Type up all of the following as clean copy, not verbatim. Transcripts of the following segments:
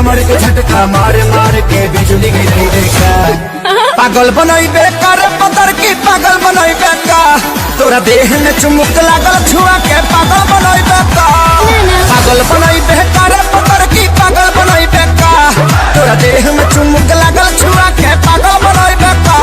कमर के झटका मार मार के बिजली गिरी देखा। पागल बनई बेकार पतर की पागल बनई बेका, तोरा देह में चुमुक लागल छुआ के पागल बनई बेका। पागल बनई बेकार पतर की पागल बनई बेका, तोरा देह में चुमुक लागल छुआ के पागल बनई बेका।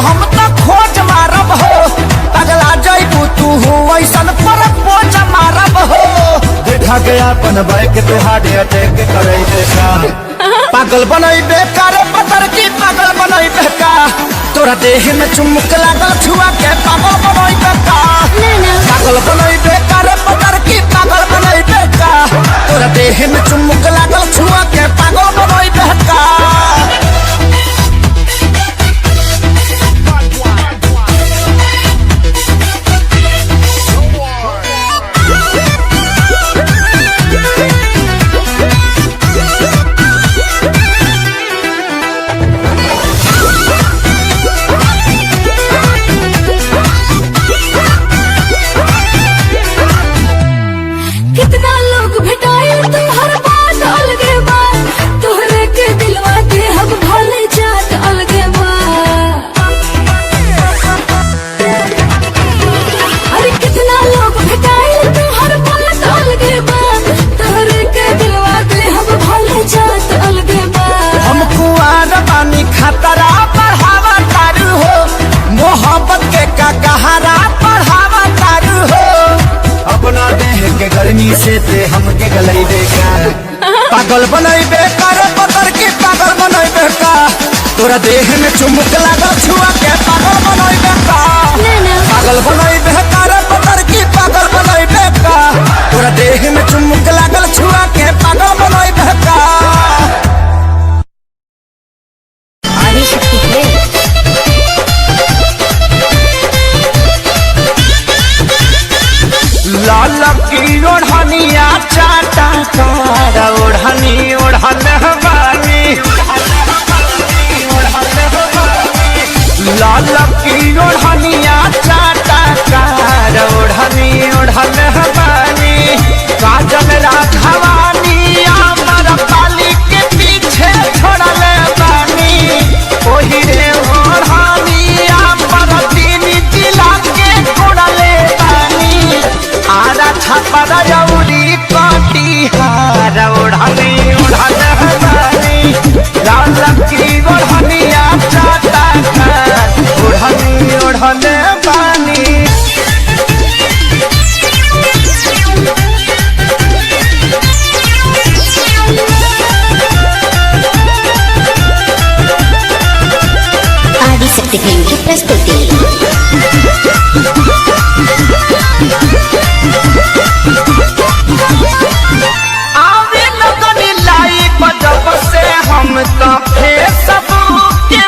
हम तो खोज मारब हो, पगला जइबू तू हो ऐसन पर पोज मारब हो। देखा गया अपन बैक तो हार्ट अटैक करे देखा। पागल बनई बेकार पतर की पागल बनई बेका, तोरा देह में चुमुक लागल छुआ के पागल बनई बेका। पागल बनई बेकार पतर की पागल बनई बेका, तोरा देह में चुमुक लागल छुआ के पागल बनई बेका। खतरा बढ़ावा तारू हो, मोहब्बत के का गहरा बढ़ावा तारू हो। अपना देह के गर्मी से ते हमके गलई देखा। पागल बनई बेकार पतर की पागल बनई बेका, तोरा देह में चुमुक लागल छुआ के पागल बनई बेका। पागल बनई बेकार पतर की पागल बनई बेका, तोरा देह में चुमुक लागल छुआ के पागल बनई बेका। लाल की ओढ़निया चाटा कार ओढ़नी ओढ़न हवानी, लाल की ओढ़निया चाटा कार ओढ़नी ओढ़न हवानी। काजल राघवानी अमर पाली के पीछे छोड़ल बानी, ओही रे ओढ़नी अमर तीन जिला के छोड़ल बानी। आरा छपरा जौरी कटिहार ओढ़नी ओढ़न हवानी, लाल की ओढ़निया चाटा कार ओढ़नी ओढ़न बानी। आदिशक्ति फिल्म की प्रस्तुति। आवे लगनी लाई जब से हम तो फेसबुक के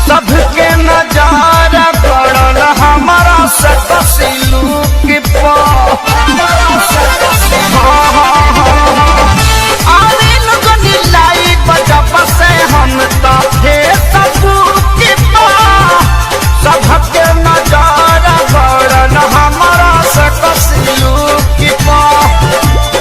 सबके नजारा पड़ल हमारा सकसिलुक पे। आवे लगनी लाई जब से हम तो फेसबुक के सबके नजारा पड़ल हमारा सकसिलुक पे।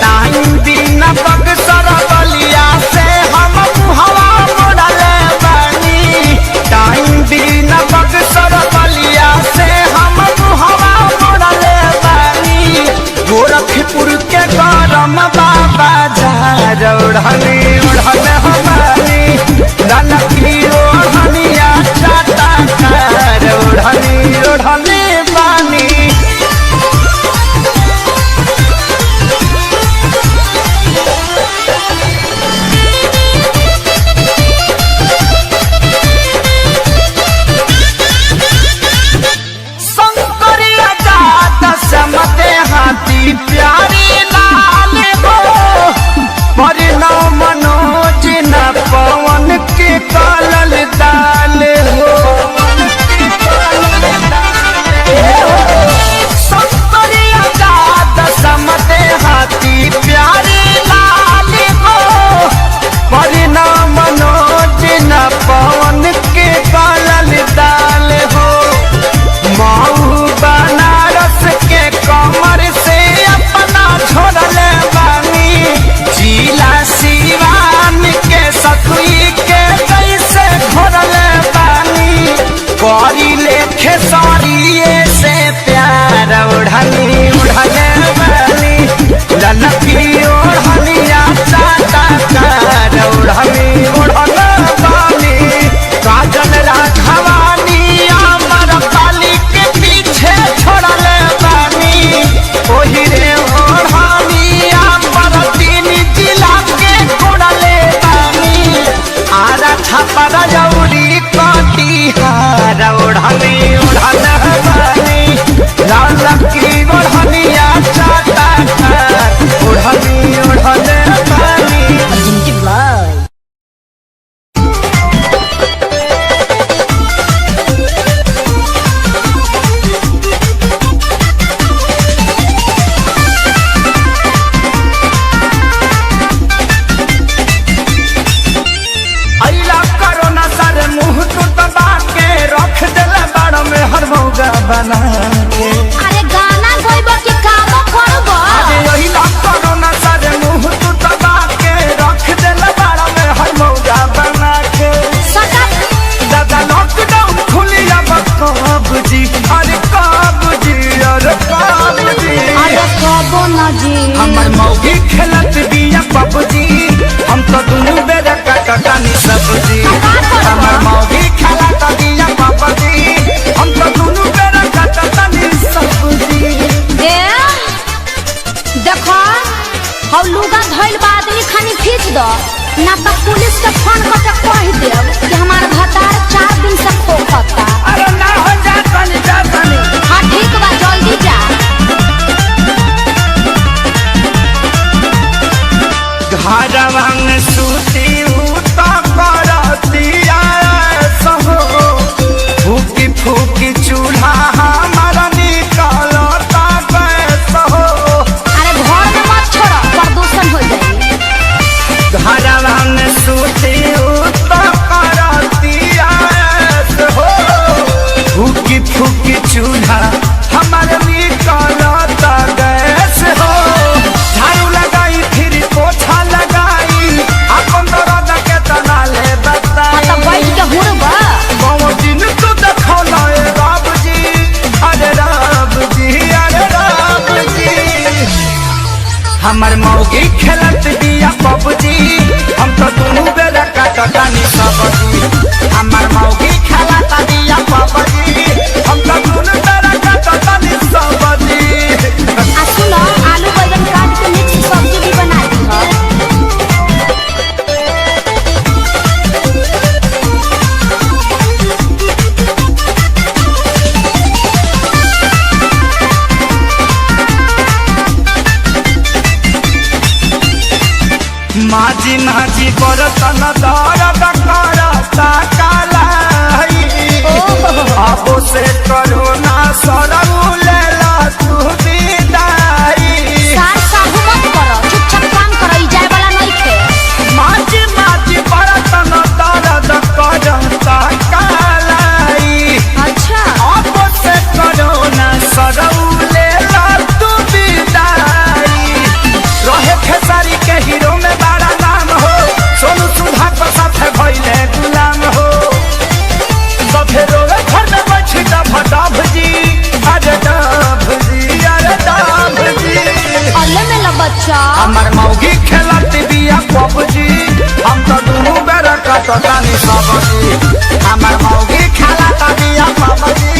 टाइम दिन बक्सर बलिया से हम हवा मोड़ल बानी, टाइम दिन बक्सर बलिया से हम हवा मोड़ल बानी। गोरखपुर के गरम बाबा झार ओढ़नी ओढ़न हमारी, लाल की ओढ़निया चाटा कार ओढ़नी ओढ़नी बानी। हमार मौगी खेलत बिया पबजी, हम तो दुनू बेरा कटकानी सब्जी। हमार मौगी खेलत बिया पबजी, हम तो दुनू बेरा कटकानी सब्जी। देखो हम लुगा धइल बा आदमी खानी खींच दो ना तो पुलिस के फोन करके कह देब कि हमार भतार 4 दिन से खोखता। अरे ना हो जा तनी जा तनी। हाँ ठीक बा जल्दी जा। घरवा में सूती उता करतिया सहो, फूकी फूकी चूल्हा हमारा निकलता गैस हो। अरे घर में मत छोड़ो प्रदूषण हो जाए। घरवा में सूती उता करतिया सहो, फूकी फूकी चूल्हा हमारा निकलता गैस हो। झाड़ू लगाई फिर पोछा लगाई, अपन दर्द के तना ले बता। मतलब बैठ के हुड़बा बाबू दिन तो देखो ना ए राम जी, अरे राम जी, अरे राम जी। हमार मौगी खेलत बिया पबजी, हम तो दुनू बेरा कटकानी सब्जी। हमार मौगी खेलत बिया पबजी, हम तो दुनू बेरा कटकानी सब्जी। आ सुनो आलू बैंगन काट के मिक्स सब्जी भी बना दी हो। माझी माझी बरतन दर्द करता कालाई, अब से करो ना सरऊ लेला तू विदाई। सार साहू मत करो चुपचाप काम करो ई जाए वाला नहीं थे। माझी माझी बरतन दर्द करता कालाई, अच्छा अब से करो ना सरऊ लेला तू विदाई। रहे खेसारी के हीरो में बड़ा नाम हो, सोनू सुधा को साथ भइले गुलाम हो। सभे रोवे घर में बैठी डभ जी, अरे डभ जी, अरे डभ जी। अल्ले में ला बच्चा हमार मौगी खेलत बिया पबजी, हम तो दुनू बेरा कटकानी सब्जी। हमार मौगी खेलत बिया पबजी,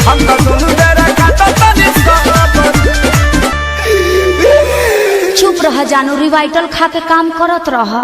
हम तो दुनू बेरा कटकानी सब्जी। चुप रह जानू रिवाइटल खा के काम करत रह।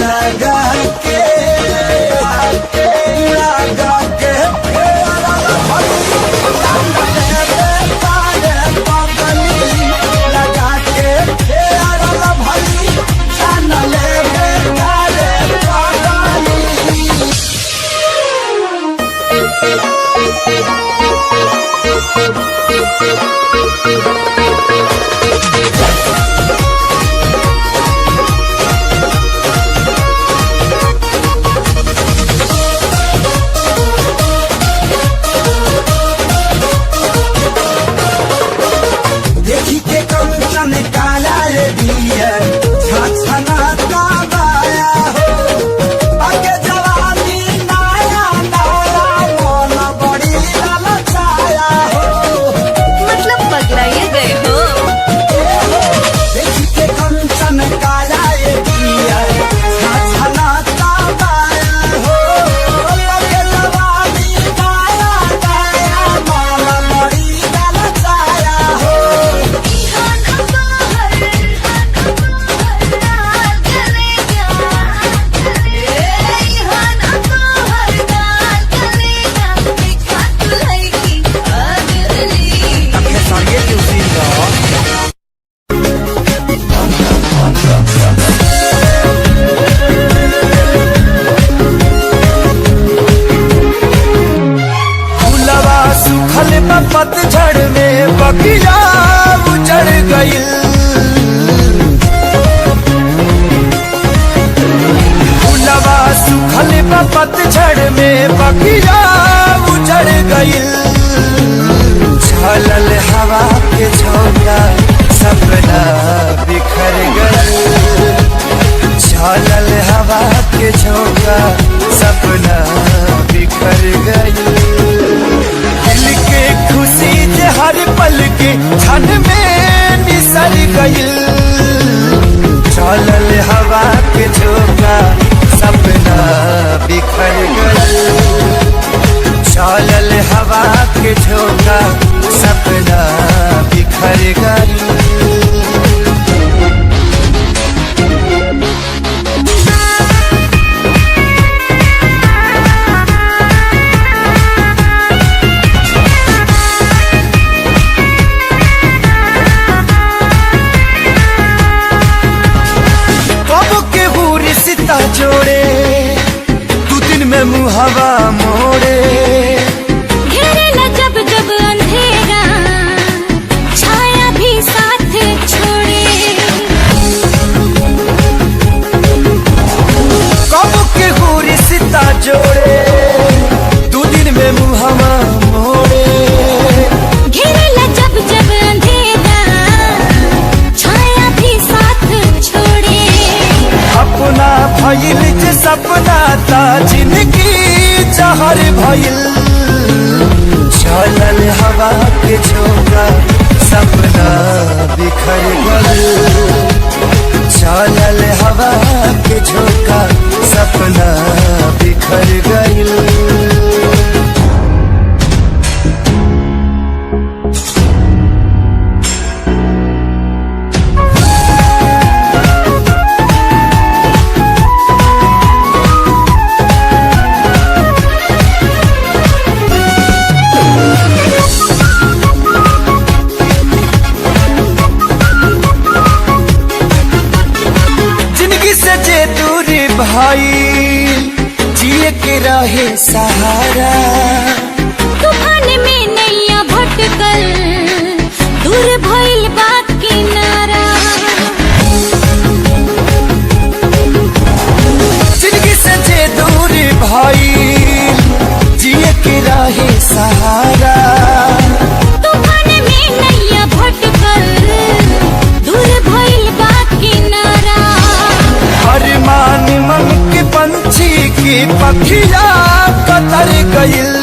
लगा के लगा के लगा के भली जान ले देखी के कंचन काला रे दिया छछना काबाया हो आगे जवानी नाया नाया मन बड़ी ललचाया हो मतलब पगलाए गए हो। देखी के कंचन काला रे दिया छछना काबाया हो आगे जवानी नाया नाया मन बड़ी ललचाया हो फूलवा सुखल पतझड़ में बगिया उजड़ गई फूलवा सुखल पतझड़ में बगिया उजड़ गई झलल हवा के झोंका सपना बिखर गई झलल हवा के झोंका सपना बिखर गई दिल के खुशी जे हर पल के क्षण में निसर गई चलल हवा के झोंका सपना बिखर गई चलल हवा के झोंका सपना बिखर गई जोड़े तू दिन में मुहावा मोड़े घेरेला जब जब अंधेरा छाया भी साथ छोड़े कब के हो रिश्ता जोड़े तू दिन में मुहावा मोड़े घेरेला जब जब अंधेरा छाया भी साथ छोड़े अपना भइल जे सपना ता जिंदगी जहर भइल चलल हवा के झोंका सपना बिखर गल चलल हवा के झोंका सपना बिखर गइल भाई जिए के रहे सहारा तूफान में नैया भटकल दूर भइल बा किनारा जिंदगी से जे दूर भाई जिए के रहे सहारा तूफान में नैया भटकल दूर भइल बा किनारा अरमान मन के पंछी की पखिया कतर गइल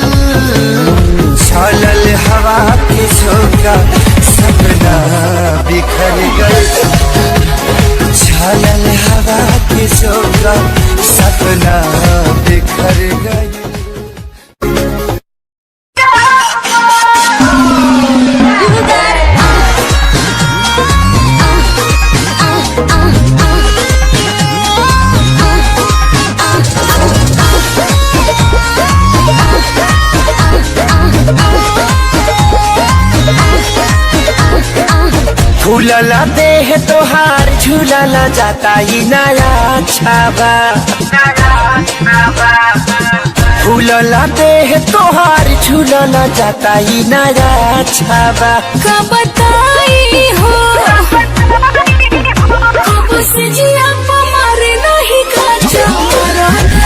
चलल हवा के झोंका सपना बिखर गइल चलल हवा के झोंका सपना बिखर गइल फूलला देह तोहार झूलला जाता ही नया छावा फूलला देह तोहार झूलला जाता ही नया छावा का बताई हो कब से जिया मारे नहीं काचा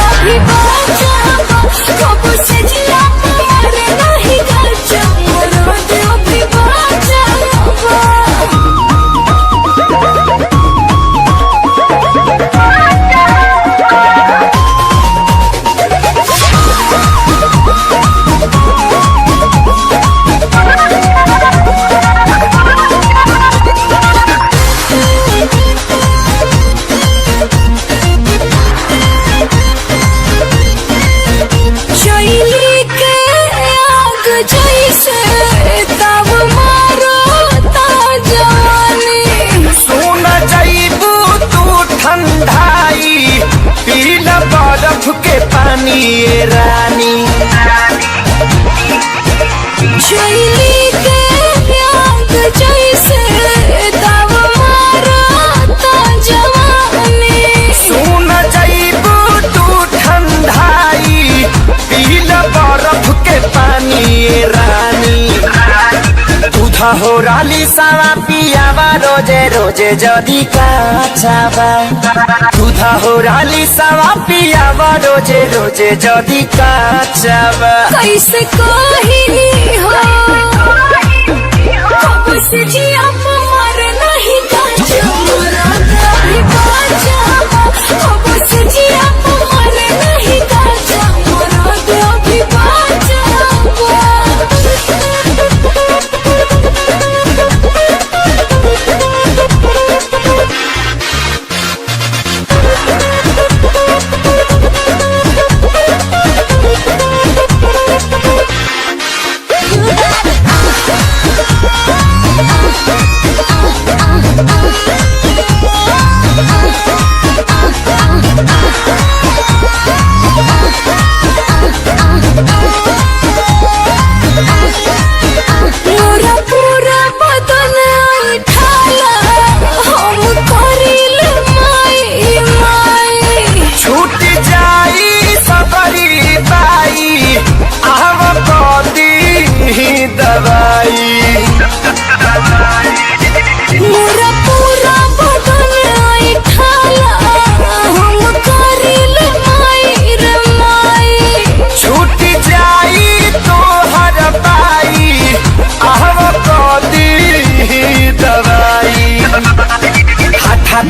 अभी बाजा कब से जिया मारे नहीं काचा अभी बाजा के पानी ये रानी शैली के याद जैसे तब मारता जवानी सुन जाइबू तू ठंडाई पील बर्फ के पानी ये रानी दूधा हो राली सावा पियावा रोजे रोजे जदी काचावा दूधा हो राली सावा पियावा रोजे रोजे जदी काचावा कैसे कही हो कब से जिया मर नहीं काचा अभी बाजा कब से जिया मर नहीं काचा अभी बाजा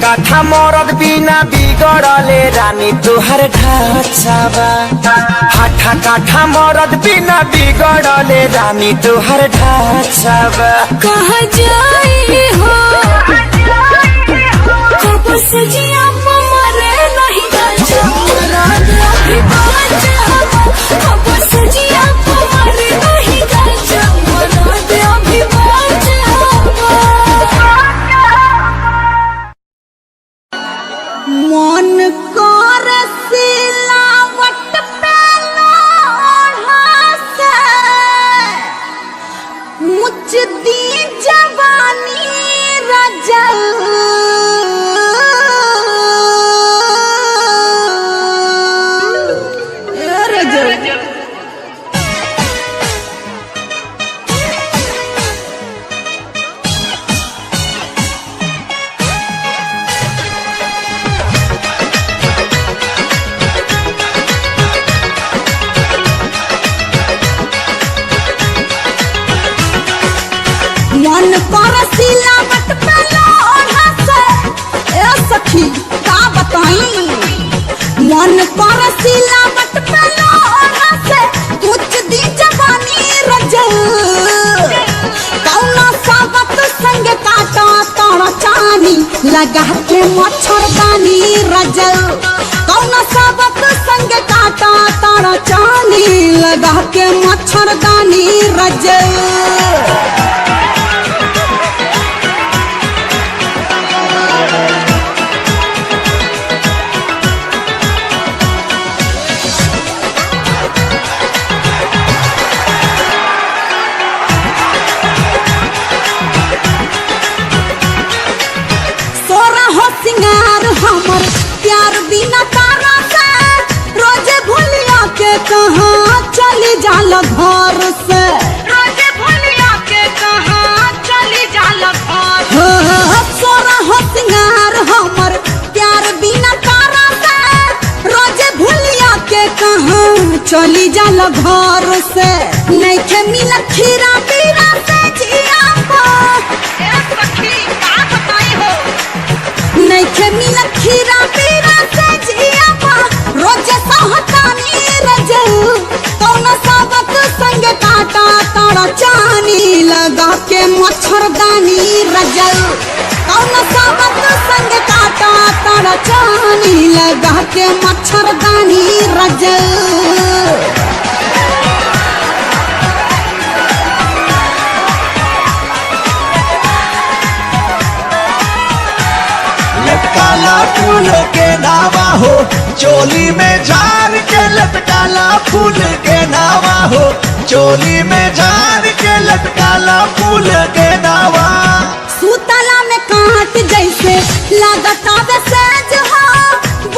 काठा मरद बिना बिगड़ले रानी तोहर ढाचावा हाठा काठा मरद बिना बिगड़ले रानी तोहर ढाचावा कहाँ जाई हो कब से जिया मरे नहीं काचा अभी बाजा कब से जिया मरे नहीं काचा अभी बाजा मन कर सिलावट पे लोढ़ा से मुझ दी जवानी रजल मन कर सिलावट पे लोढ़ा से ए सखी का बताई मन कर सिलावट पे लोढ़ा से तुझ दी जवानी रजल कौना सावत संग काटा तारा चानी लगा के मच्छरदानी रजल कौना सावत संग काटा तारा चानी लगा के मच्छरदानी रजल चली जाला घर से नहीं के मिला खीरा पीरा से जिया नहीं के मिला खीरा पीरा से जिया रोज सहतानी रजऊ कौन साबत संग काटा तारा चानी लगा के मच्छरदानी रजऊ कौन साबत संग काटा तारा चानी लगा के मच्छरदानी रजऊ लटकाला फूल के नावा हो चोली में झार के लटकाला फूल के नावा हो चोली में झार के लटकाला फूल के नावा सूतला में काट जैसे लागता बेसेज हो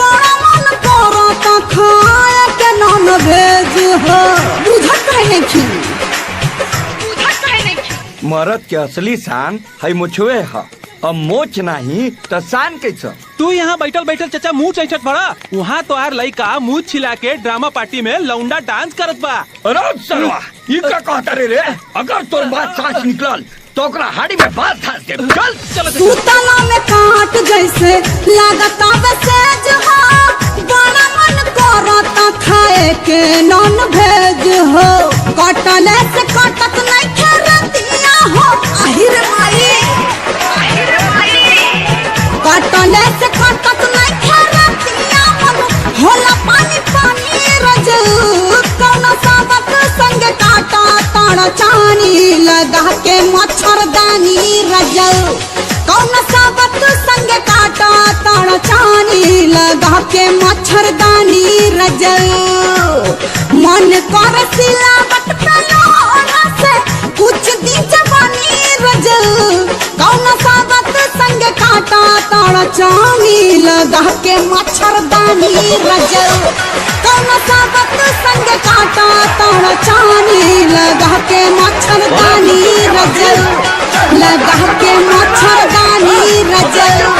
बड़ा मन करो तो खाए के नॉन वेज हो बुझत है नहीं मरद के असली शान है मुछुए है अब मोच नहीं तो शान कैसा तू यहाँ बैठल बैठल चाचा मुँह चैठत बड़ा वहाँ तो यार लड़का मुँह छिला के ड्रामा पार्टी में लौंडा डांस करत बा। अरे सरवा ये क्या कहता रे अगर तोर बात सांस निकलल तो ओकरा हाड़ी में बात धास दे चल सूतला में काट जैसे लागता बेसेज हो बड़ा मन करो तो खाए के नॉन वेज हो कटले से कटत नहीं खेरतिया हो आहिर माई कटले से कटत नहीं खेरतिया हो होला पानी पानी रजऊ कौन साबत संग काटा तारा चानी लगा के मच्छरदानी रजऊ कौन साबत संग काटा तारा चानी लगा के मच्छरदानी रजऊ मन कर सिलावट पेलोना से कुछ दिन जवानी रजऊ कौन साबत संग काटा तारा चानी लगा के मच्छरदानी रजऊ कौन साबत संग काटा तारा चानी लगा के मच्छरदानी रजऊ लगा के मच्छरदानी रजऊ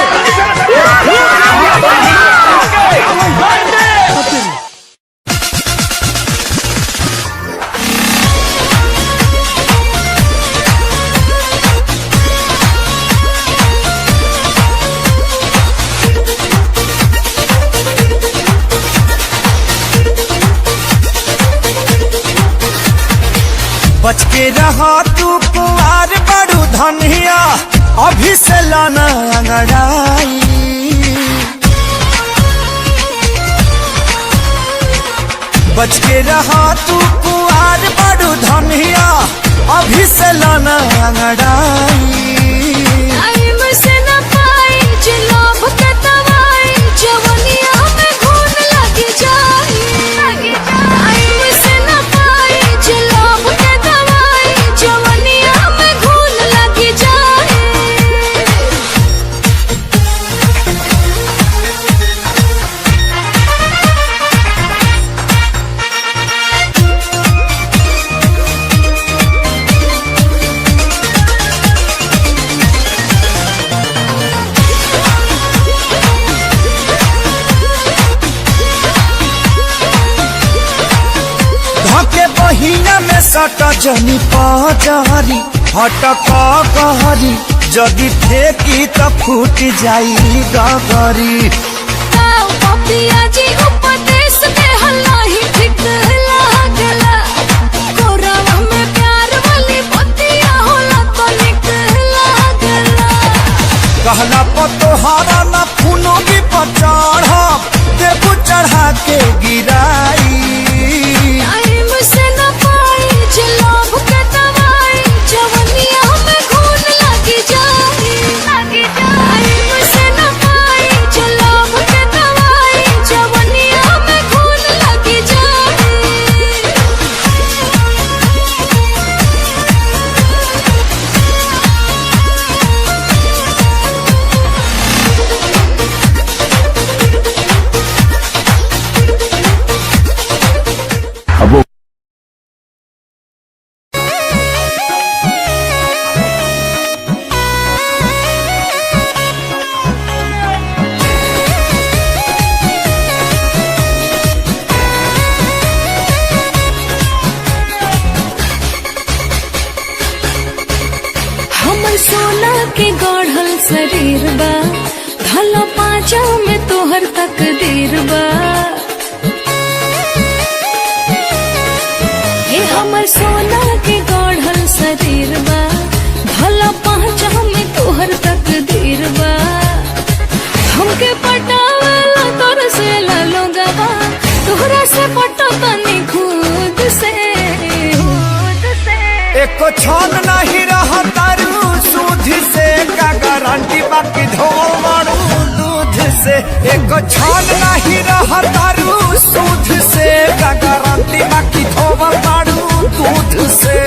बच के रहा तू कुंवार बड़ू धनिया अभी से लाना अंगड़ाई बच के रहा तू कुंवार बड़ू धनिया अभी से लाना अंगड़ाई सट जनी पजरी हटक गहरी जदि फेंकी त फूट जाई गगरी कहला पतोहारा न खूनो भी पचढ़ देबू चढ़ा के गिराई लगी जाए शरीर बा धला पाँचा में तोहर तकदीर बा हे हमर सोना के गढ़ल शरीर बा धला पाँचा में तोहर तकदीर बा हमके पटावला तोर से लोगवा तोहरा से पटो तनी खुद से एको छन नहीं रहा तारू सूद से का गारंटी बाकी धोल मारू दूध से एको छन नहीं रहा तारू सूद से का गारंटी बाकी धोल मारू दूध से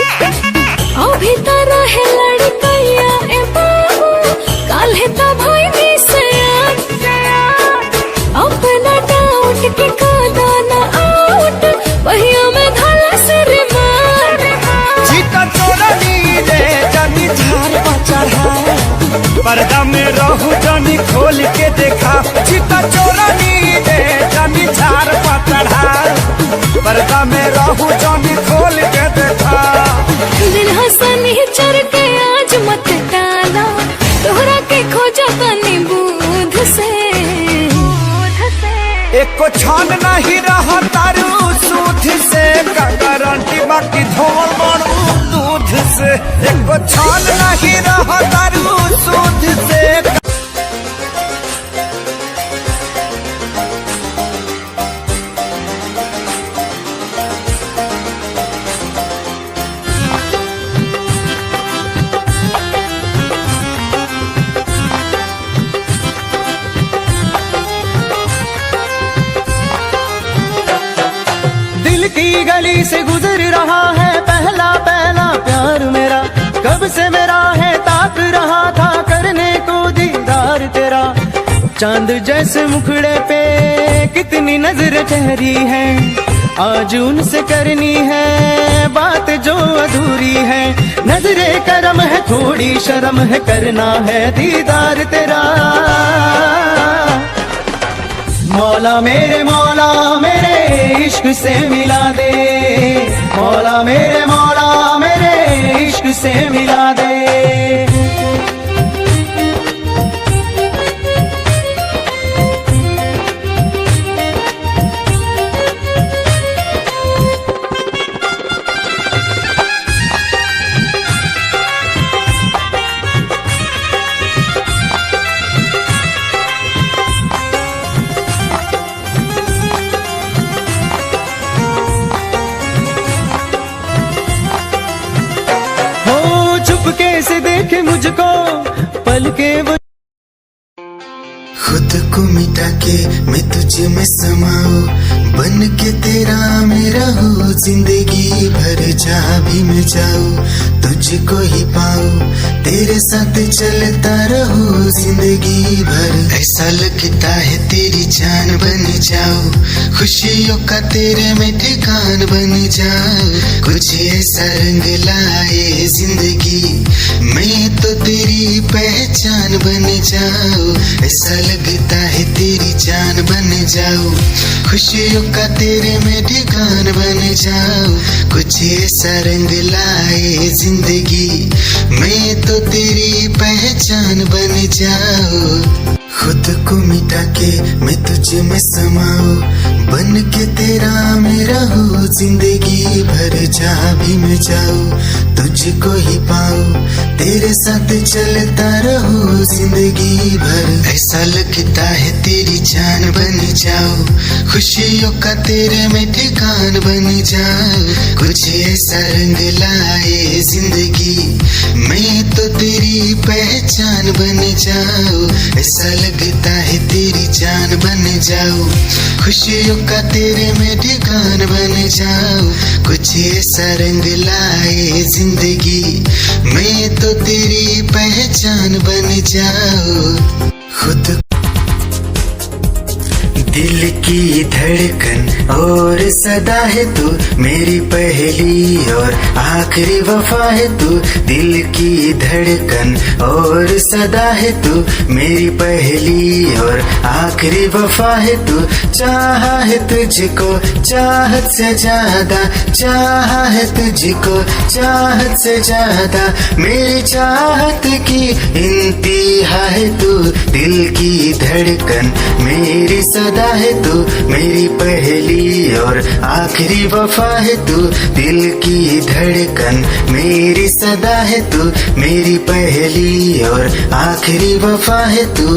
अभी तो रहे लड़कैया ए बाबू काल्हे तो भाई अपना डाउट के कादा ना आउट पहिया में धाला सिर मार चीता चोरनी रे जानी झार पर चढ़ा पर्दा में रहू जानी खोल के देखा चीता चोरनी रे जानी झार पर चढ़ा पर्दा में रहू जानी खोल के देखा दिल हसनी चढ़ के आज मत टाला तोहरा के खोजा तनी बूध से एको छान नहीं रहा तारू सूद से का गारंटी बाकी धोल मारू दूध से एको छान नहीं रहा तारू सूद से की गली से गुजर रहा है पहला पहला प्यार मेरा कब से मेरा है ताक रहा था करने को दीदार तेरा चांद जैसे मुखड़े पे कितनी नजर ठहरी है आज उनसे करनी है बात जो अधूरी है नजरे करम है थोड़ी शर्म है करना है दीदार तेरा मौला मेरे इश्क से मिला दे मौला मेरे इश्क से मिला दे कैसे देखे मुझको पल के वो खुद को मिटा के मैं तुझे में समाऊं बन के तेरा मेरा हो जिंदगी भर जहाँ भी मैं जाऊं तुझको ही पाऊं तेरे साथ चलता रहो जिंदगी भर ऐसा लगता है तेरी जान बन जाऊं खुशियों का तेरे में ठिकान बन जाऊं कुछ ऐसा रंग लाए जिंदगी मैं तो तेरी पहचान बन जाऊं ऐसा लगता है तेरी जान बन जाऊं खुशियों का तेरे में ठिकान बन जाऊं कुछ ऐसा रंग लाए जिंदगी मैं तो तेरी पहचान बन जाऊं खुद को मिटा के मैं तुझे में समाऊं बन के तेरा मेरा हो जिंदगी भर जहाँ भी मैं जाऊं तुझको ही पाऊं तेरे साथ चलता रहो जिंदगी भर ऐसा लगता है तेरी जान बन जाऊं खुशियों का तेरे में ठिकान बन जाऊं कुछ ऐसा रंग लाए जिंदगी मैं तो तेरी पहचान बन जाऊं ऐसा लगता है तेरी जान बन जाऊं खुशियों का तेरे में ठिकान बन जाऊं कुछ ऐसा रंग लाए जिंदगी मैं तो तेरी पहचान बन जाऊं खुद दिल की धड़कन और सदा है तू मेरी पहली और आखिरी वफा है तू। दिल की धड़कन और सदा है तू मेरी पहली और आखिरी वफा है तू। चाहा है तुझको चाहत से ज्यादा, चाहा है तुझको चाहत से ज्यादा, मेरी चाहत की इंतहा है तू। दिल की धड़कन मेरी सदा है तू मेरी पहली और आखिरी वफा है तू। दिल की धड़कन मेरी सदा है तू मेरी पहली और आखिरी वफा है तू।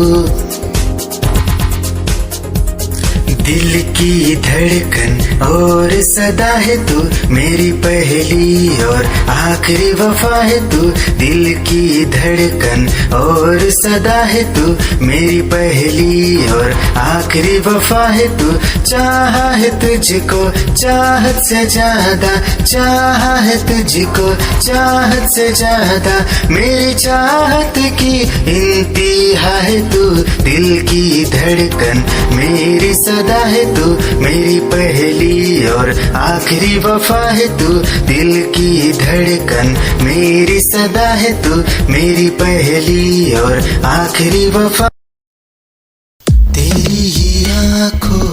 दिल की धड़कन और सदा है तू मेरी पहली और आखिरी वफा है तू। दिल की धड़कन और सदा है तू मेरी पहली और आखिरी वफा है तू। चाहा है तुझको चाहत से ज्यादा, चाहा है तुझको चाहत से ज्यादा, मेरी चाहत की इंतहा है तू। दिल की धड़कन मेरी सदा है तू मेरी पहली और आखिरी वफा है तू। दिल की धड़कन मेरी सदा है तू मेरी पहली और आखिरी वफा। तेरी ही आंखों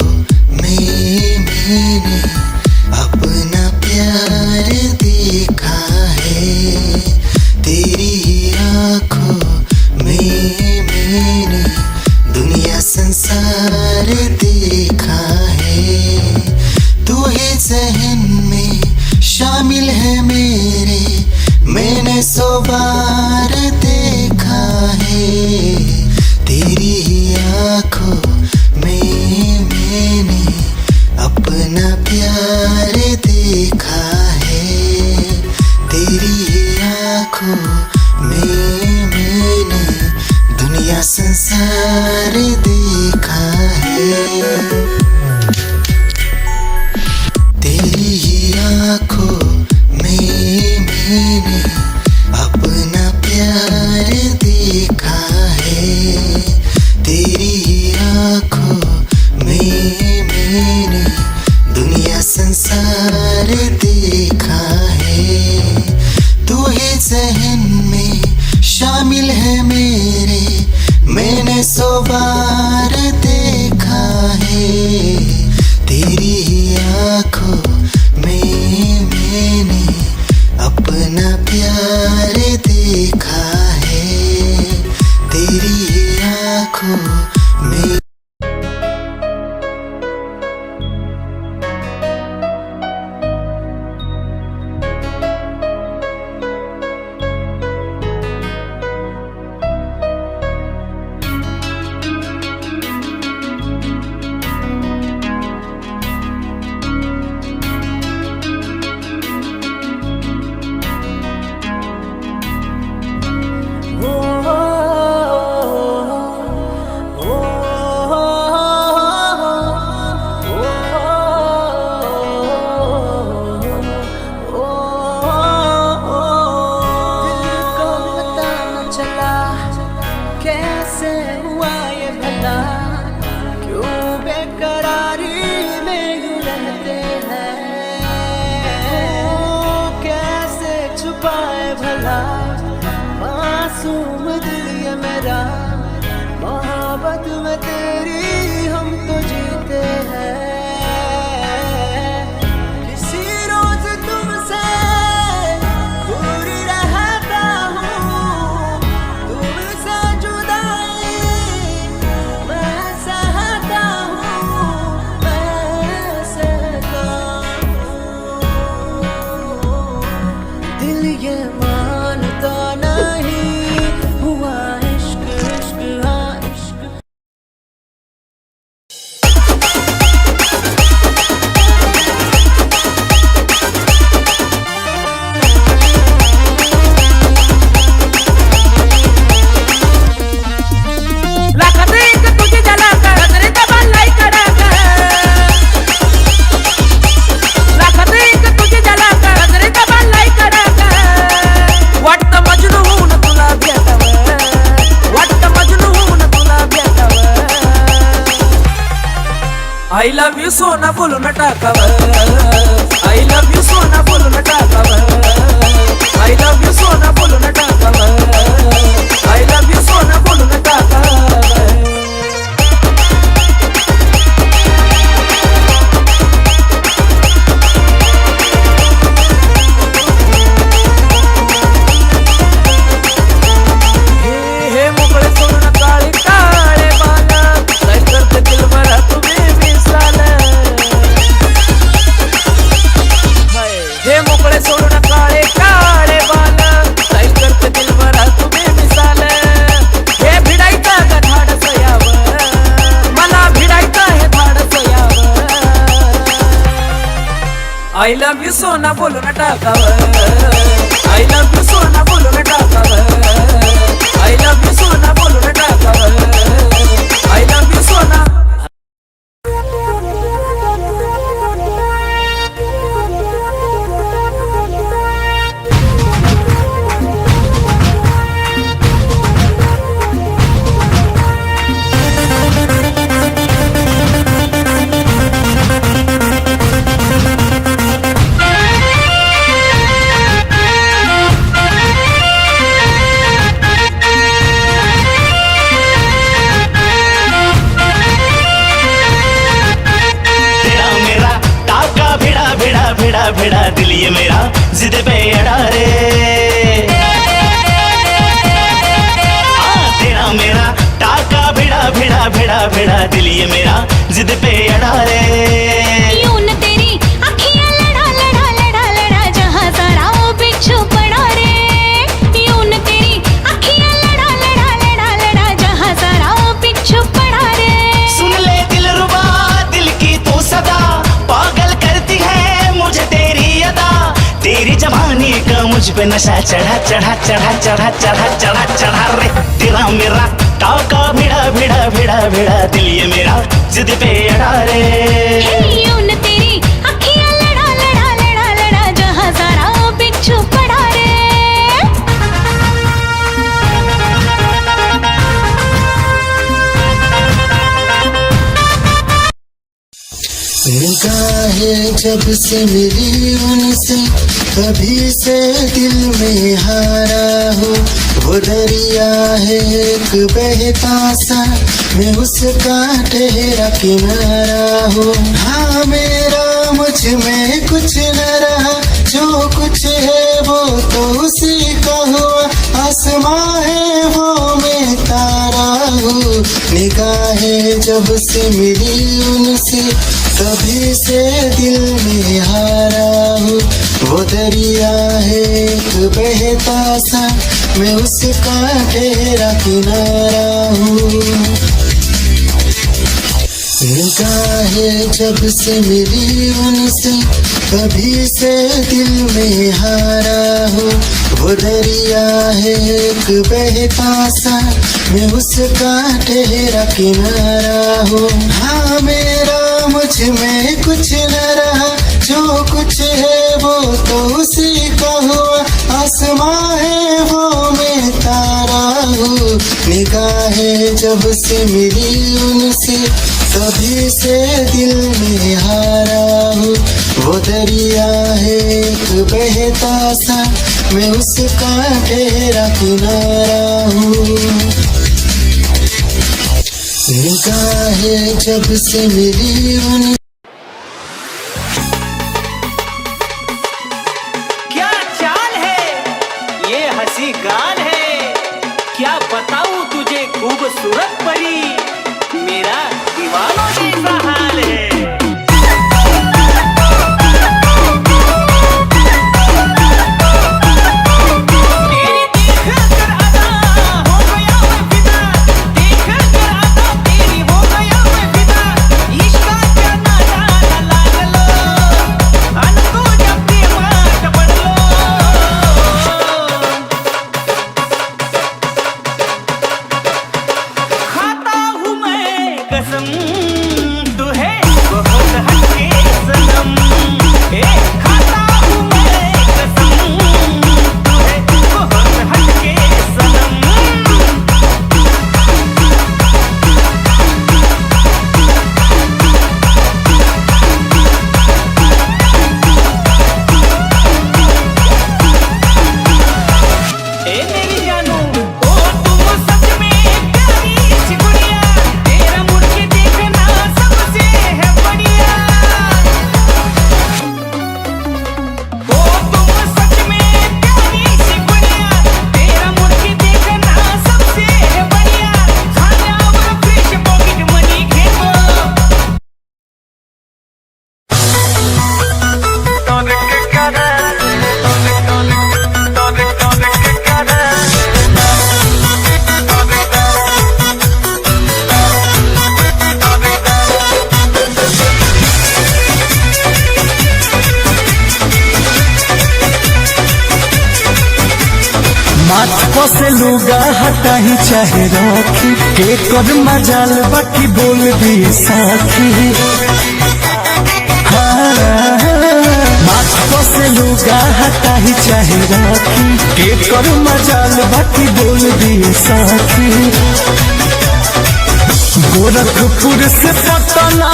में मैंने अपना प्यार देखा है। तेरी ही आंखों में मैंने दुनिया संसार देखा है। तू ही ज़हन में शामिल है मेरे, मैंने 100 बार देखा है। तेरी ही आंखों में मैंने अपना प्यार देखा है। तेरी ही आंखों में मैंने दुनिया संसार देखा है। तेरी ही आंखों में मैंने अपना प्यार देखा है। तेरी ही आंखों में मैंने दुनिया संसार देखा है। तू ही ज़हन में शामिल है मेरे, मैंने 100 बार देखा है। तेरी ही आंखों में मैंने अपना प्यार देखा है। तेरी ही आंखों में दिल ये मानता लव यू सोना बोलून टाकावं, आय लव यू सोना बोलून टाकावं, आय लव यू सोना बोलून टाकावं, आय लव यू सोना बोलून टाकावं. I love you सोना बोलून टाकावं, I love you सोना बोलून टाकावं, I love you सोना बोलून टाकावं, I love you सोना. भिड़ा दिल ये मेरा जिद पे अड़ा रे, तेरा मेरा टाका भिड़ा भिड़ा भिड़ा भिड़ा दिल ये मेरा जिद पे अड़ा रे. यूं न तेरी अखियां लड़ा लड़ा लड़ा लड़ा जहां सारा वो बिच्छू पड़ा रे, यूं न तेरी अखियां लड़ा लड़ा लड़ा लड़ा जहां सारा वो बिच्छू पड़ा रे. सुन ले दिलरुबा दिल की तू सदा पागल करती है मुझे तेरी अदा, तेरी जवानी का मुझ पे नशा चढ़ा चढ़ा चढ़ा चढ़ा चढ़ा चढ़ा चढ़ा रे. तेरा मेरा टाका भिड़ा भिड़ा भिड़ा भिड़ा दिल ये मेरा जिद पे अड़ा रे. यूं न तेरी अखियां लड़ा लड़ा लड़ा लड़ा जहां सारा वो बिच्छू पड़ा रे. निगाहें जब से मिली उनसे कभी से दिल में हारा हो, वो दरिया है एक बहता सा मैं उसका ठहरा किनारा हो. हाँ मेरा मुझ में कुछ न रहा, जो कुछ है वो तो उसी का हुआ, आसमां है वो मैं तारा हूँ. निगाहें जब से मिली उनसे कभी से दिल में हारा हूँ, वो दरिया है एक बहता सा मैं उसका ठहरा किनारा हूँ. निगाहें जब से मिली उनसे कभी से दिल में हारा हूँ, वो दरिया है एक बहता सा मैं उसका ठहरा किनारा हूँ. हाँ मेरा मुझ में कुछ न रहा, जो कुछ है वो तो उसी का हुआ, आसमां है वो मैं तारा हूँ. निगाहें जब से मिली उनसे कभी से दिल में हारा हूँ, वो दरिया है एक बहता सा मैं उसका ठहरा किनारा हूँ. निगाहें जब से मिली उन क्या चाल है ये हंसी गाल है, क्या बताऊं तुझे खूबसूरत परी, मेरा दीवानों जैसा हाल है. इश्क का क्या से लुगा हटा ही चाहे राखी के कर मजाल बाकी बोल दिए साखी। माथ से लुगा हटा ही चाहे राखी के कर मजाल बाकी बोल दिए साखी। गोरखपुर से पटना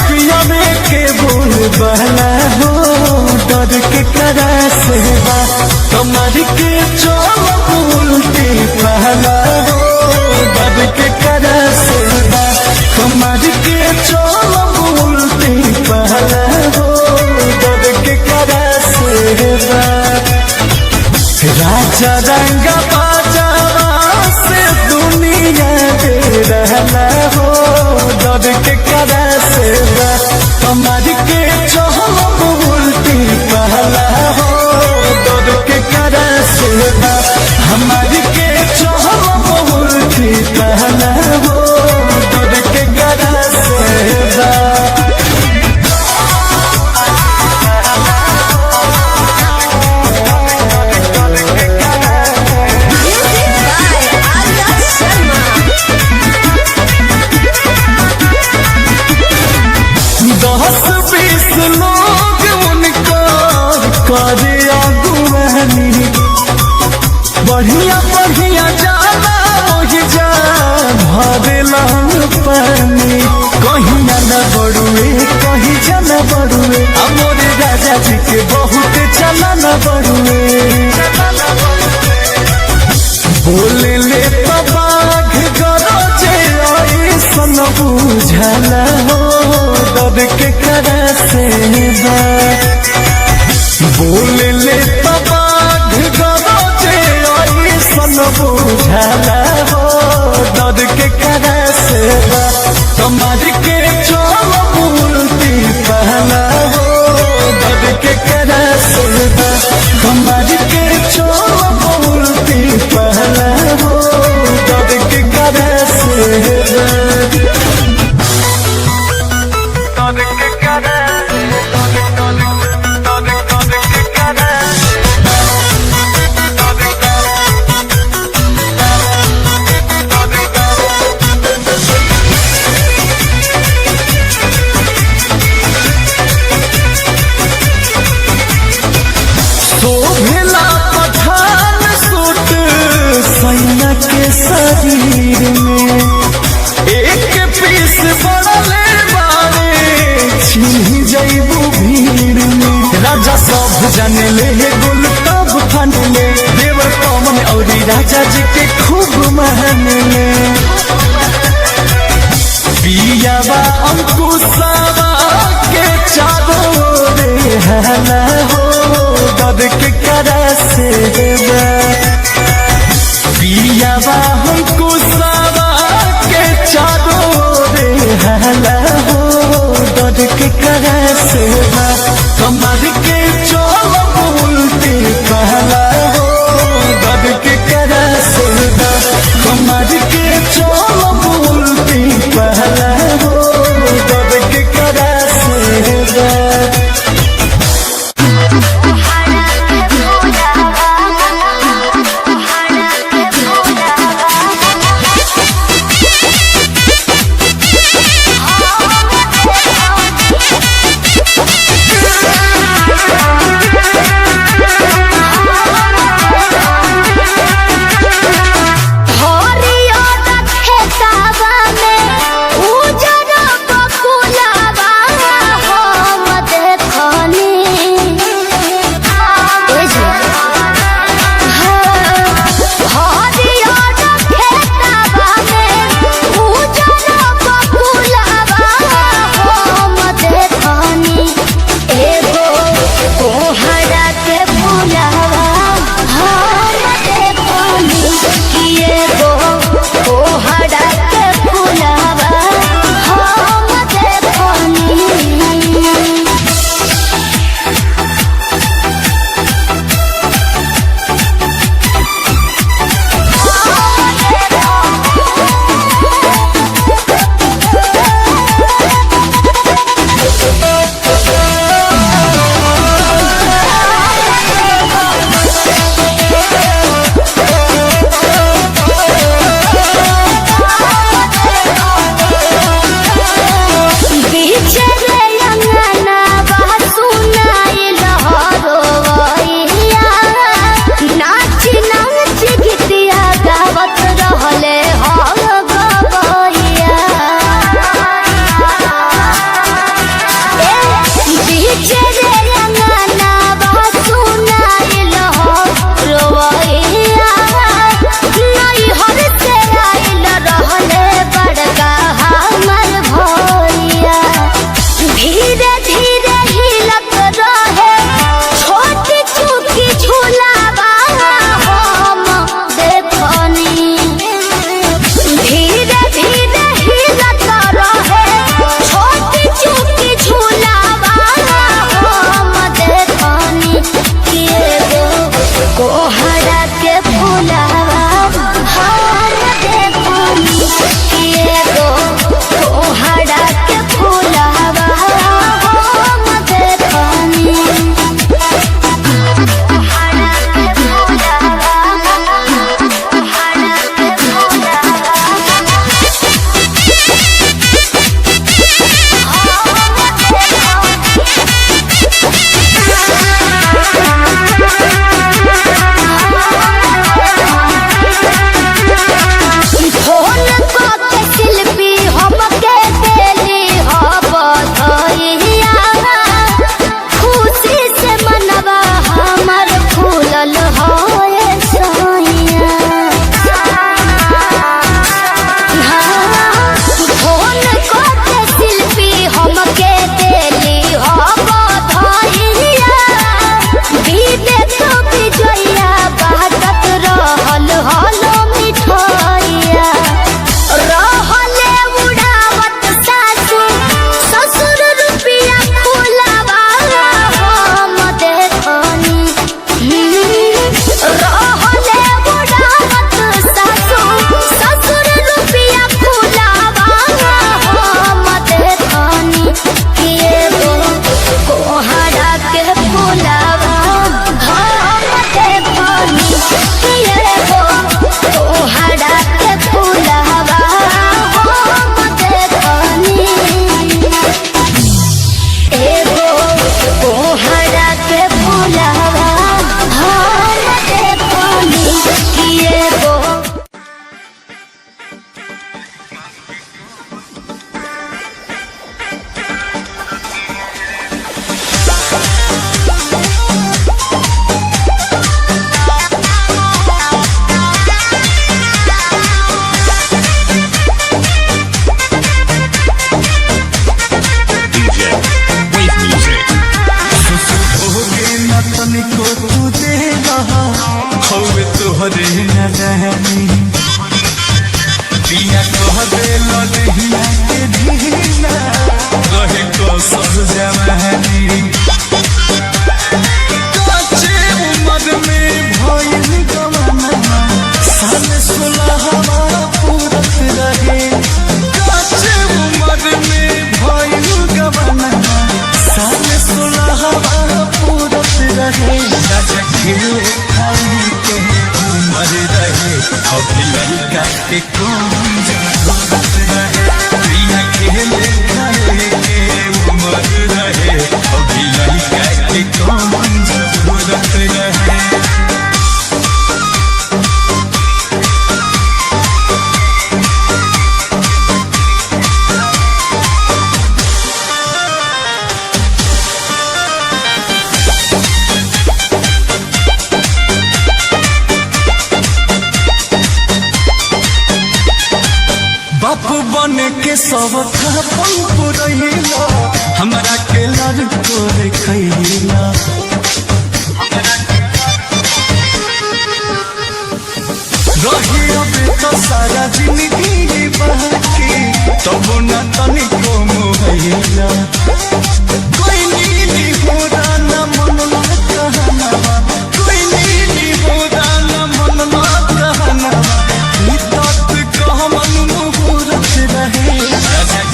पिया में के बोल बहला हो डर के करा से कमर के चोल उल्टी पहला हो डर के करा से कमर के चोल उल्टी पहला हो डर के करा से राजा रंग बाजा से दुनिया दे रहना हो डर के करा से कमर के चोल उल्टी पहला हो डर के करा से हमारी के चोल उल्टी पहला हो डर के करा से। बढ़िया बढ़िया जाला वही जा भरेला पानी कहीं न बड़ुए कहीं जन बड़ुए मोरे राजा जी के बहुत चला न बड़ुए। बोले ले तो बाघ गरजे ऐसन बुझला हो डर के करा से बोले ले तो बाघ गरजे ऐसन बुझला हो डर के करा से कमर के चोल उल्टी पहला हो डर के करा से कमर के चोल उल्टी पहला हो डर के करा से। के शरीर में एक पीस बड़ले बारे छिन जइबू भीड़ में राजा सब जाने ले गुल तब फन ले देवर कौन और राजा जी के खूब महन ले पियावा अंकुशावा के चारों रे हला हो डर के करा से पियावा अंकुशावा के चारों रे हला हो डर के करा से कमर के चोल उल्टी पहला हो डर के करा से कमर के चोल उल्टी पहला हो डर के करा से। बीच रे अंगना सुनाइल हो रोवैया नहीं हर से आइल रहले बड़का हमर भैया धीरे धीरे हिलत रहे छोटी चुकी झूलावा हम देखनी धीरे धीरे हिलत रहे छोटी चुकी झूलावा हम देखनी कोहरा के फूलावा हम देखनी कोहरा के फूलावा हम देखनी कोहरा के फूलावा कोहरा के फोन के शिल्पी हमके देली हो बधैया खुशी से मनवा हमर फूलल हो सैया फोन के शिल्पी हमके देली हो बधैया विवेक विजया बाटत रहल हलो मिठाइया रहले उड़ावत सासू ससुर रुपया फूलावा हम देखनी रहले उड़ावत सासू ससुर रुपया फूलावा हम देखनी कोहरा के फूलावा हम देखनी कोहरा के फूलावा हम देखनी एगो कोहरा के फूलावा हम देखनी एगो तनिको तू दे हवे तोहरे न रहनी पिया कह दे लहिया के ढीला रहे को सब जवानी कच्चे उम्र में भइल गवाना साल 16 पूरत रहे कच्चे उम्र में भइल गवाना साल 16 पूरत रहे खेल खाई के उम्र रहे अभी लड़का के कौन जरूरत रहे प्रिया खेल खाई के उम्र रहे अभी लड़का के कौन जरूरत रहे बाप बन के सब थापन पुरैला हमरा के लड़को देखैला रही अबे तो सारा जिंदगी बाकी तब न तनिको मोहैला कोई नीली हो ना मन ना कहना कोई नीली हो ना मन ना कहना मन मुहूर्त रहे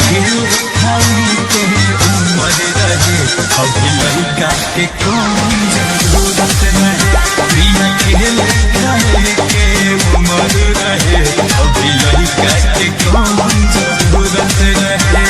खेल खाई के उम्र रहे अभी लड़का के कौन जरूरत रहे प्रिया खेल खाई के उम्र रहे अभी लड़का के कौन जरूरत रहे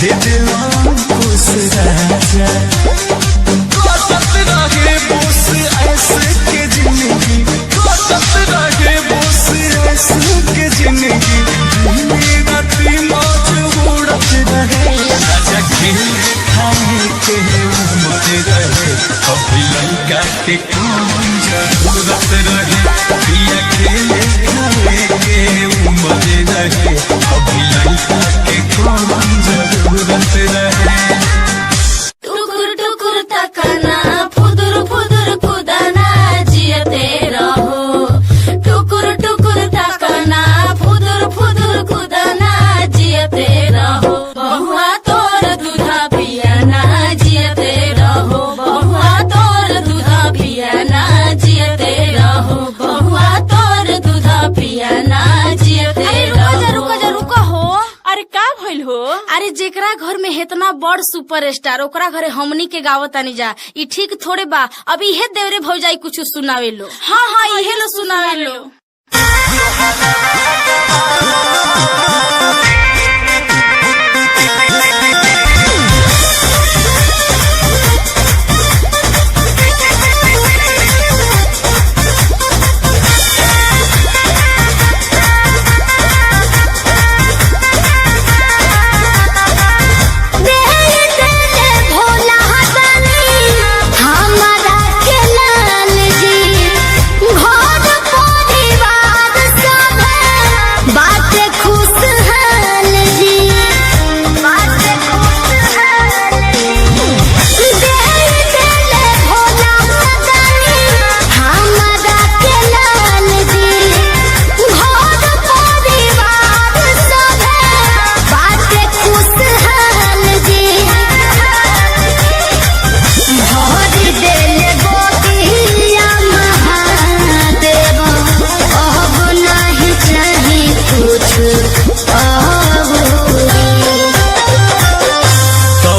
दे दिलो खुश राजा कटत रहे बोस ऐसे के जिंदगी कटत रहे बोस ऐसे के जिंदगी मेरा ती मौज उड़त रहे राजा खेले खाए के उम्र रहे अभी लंका के कौन जरूरत रहे पिया खेले खाए के उम्र रहे अभी लंका के कौन जरूरत रहे टुकुर टुकुर तकना फुदुर फुदुर कुदना जियते रहो टुकुर टुकुर तकना फुदुर फुदुर कुदना जियते रहो बहुआ तोर दूधा पियाना जियते रहो बहुआ तोर दूधा पियाना जियते रहो बहुआ तोर दूधा पियाना जियते रहो। रुको हो। अरे का भइल हो? अरे जेकरा घर में इतना बड़ सुपरस्टार ओकरा घरे हमनी के गावतानी जा ई ठीक थोड़े बा। अब इहे देवरे भौजाई कुछ सुनावे लो। हाँ इहे लो सुनावे लो।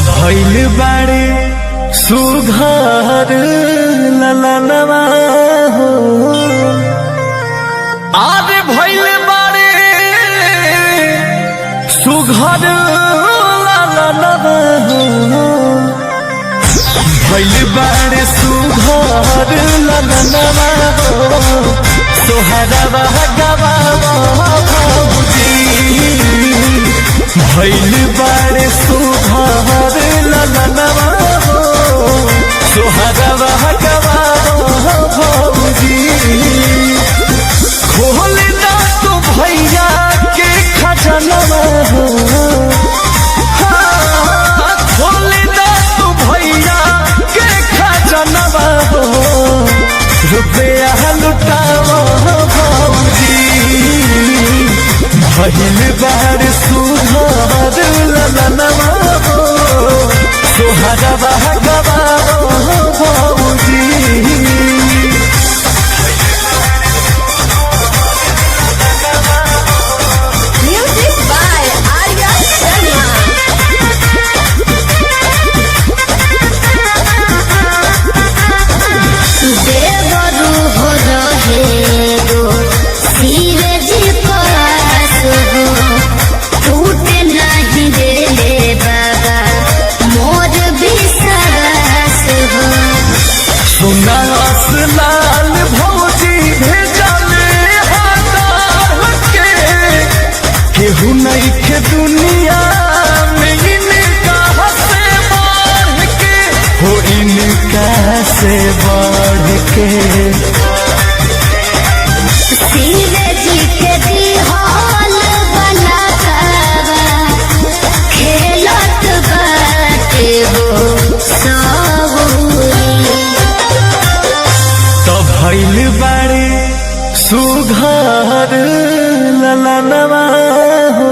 भइल बाड़े सुघर ललनवा हो आरे भइल बाड़े सुघर ललनवा हो भइल बाड़े सुघर ललनवा हो सोहरवा गवावा भौजी भइल बाड़े सुघर ललनवा हो सोहरवा गवावा भौजी खोल दा तू भैया के खजनवा हो खोल दा तू भैया के खजनवा हो रुपया लुटावा भौजी भइल बाड़े सुघर ललनवा हो सोहरवा गवावा भौजी म्यूजिक बाय आर्या शर्मा। देवरू हो रहे गो सीरज पास हो टूटे नहीं देले बाबा मोर विश्वास हो। सुनास लाल भौजी भेजले हाथ के केहू नहीं के दुनिया में इनका से बढ़ के हो इनका से बढ़ के सीरज के दिहल बला खेलत बाटे हो सबूरी। तो भइल बाड़े सुघर ललनवा हो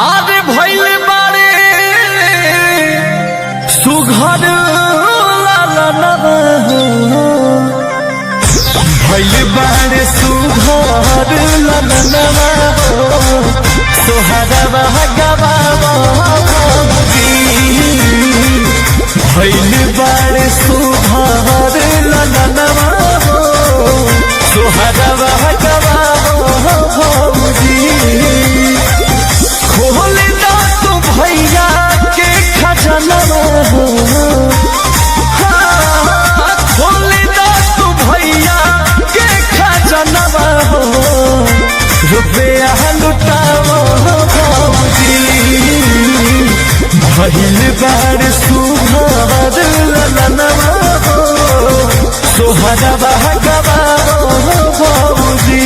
आरे भइल बाड़े सुघर ललनवा हो भइल बाड़े सुघर ललनवा हो सोहरवा गवावा भौजी भइल बाड़े सुघर ललनवा हो सोहरवा गवावा भौजी खोल दा भइल बार सुहाग ललनवा हो सोहरा बहगवा बाबूजी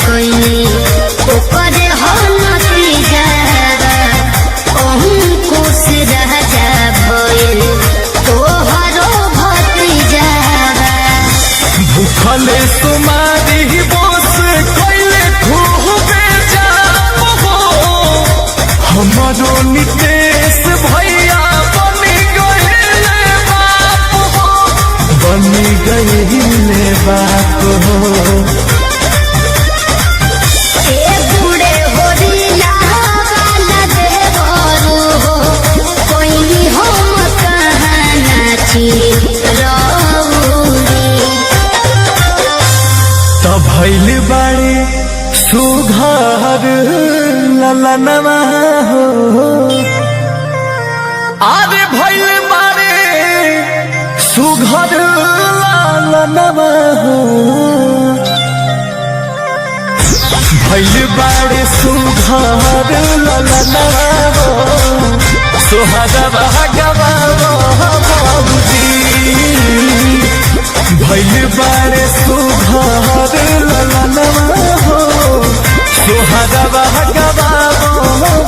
कोई ओकर हनत जावा ओहु खुश रह जा भइल तोहरो भतीजावा भूखले तुम्हारी बोस कोइले खूबे जाओ हमारो नितेश भैया बनी गए बाप हो भइल बाड़े सुघर ललनवा हो आरे भइल बाड़े सुघर ललनवा हो भइल बाड़े सुघर ललनवा हो सोहागा बहगवा बाबूजी भइल बाड़े सुघर ललनवा हो सोहागा बहगवा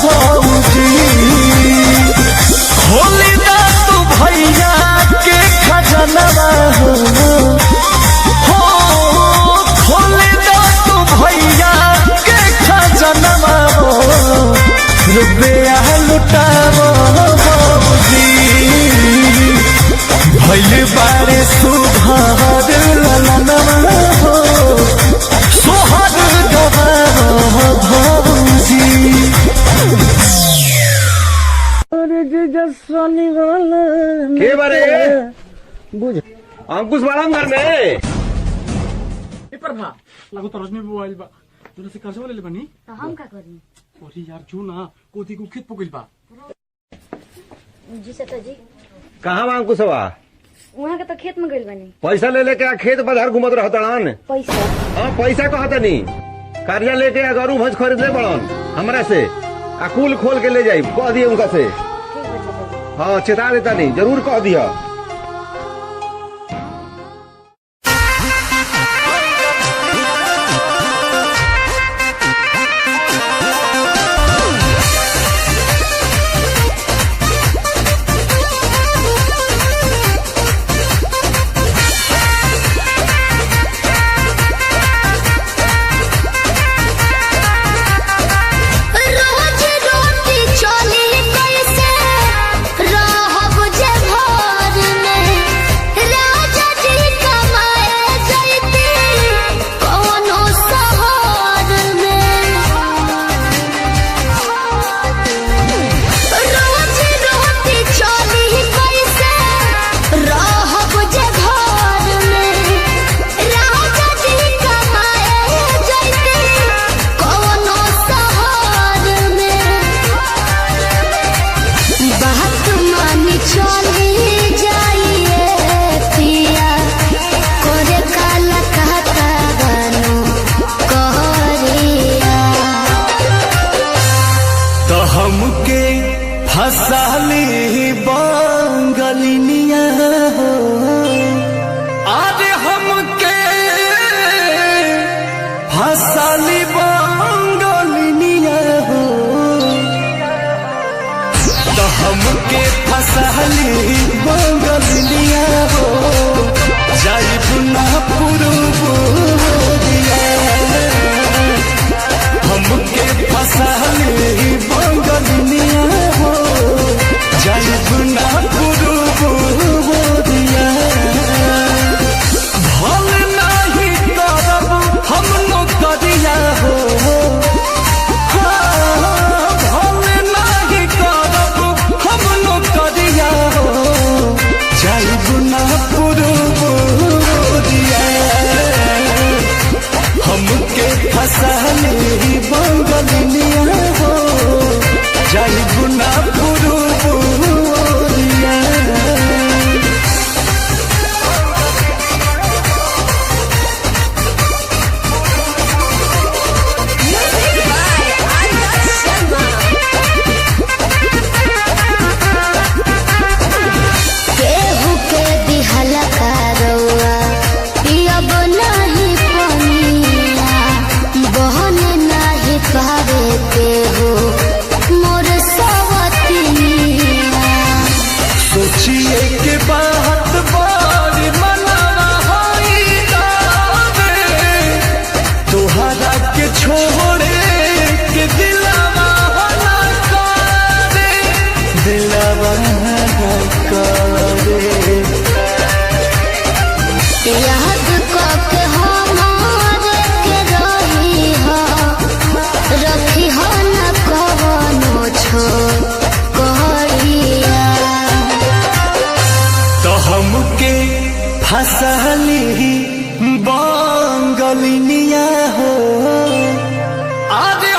बाबूजी खोली दा तू भैया के खजनवा हो खोली दा तू भैया के खजनवा हो रुपया लुटावो बाबूजी भइल बाड़े सुघर ललनवा हो सोहर गवा बाबूजी के बारे बुझ अंकुश बड़ा घर में प्रभा लागो तो रजनी मोबाइल बा तोरा से कर्ज ले बनी तो हम का करी ओरी यार जो ना कोती को खेत पकइल बा जी से तो जी कहां बा अंकुशवा वहां के तो खेत में गइल बनी पैसा ले लेके खेत बाजार घुमत रहतन पैसा हां पैसा कहतनी कर्जा लेके गरू भैंस खरीद ले बड़न हमरा से आ कुल खोल के ले जाई कह दिए उनका से हाँ चेता देता नहीं जरूर कह दिया हसाली बांगलिनिया हो आज हमके हसाली बांगलिनिया हो तो हमके हसाली बांगलिनिया हो जाई पुना पुरुबोदिया हमके हसाली बांगलिनिया हो जय गुना पुरुबोदिया भल नहीं करब हम नौकरिया हो भल नहीं करब हम नौकरिया हो के हो मोर सवतिया। सोचिए के बात बारी मनाना होई गावे, तोहरा के छोड़े के दिलवा ना करे, दिलवा ना करे। याद करके हमारे के रही हो, रखी हो न कवनो छोकरिया। तो हमके फसली बंगलिनिया हो, अरे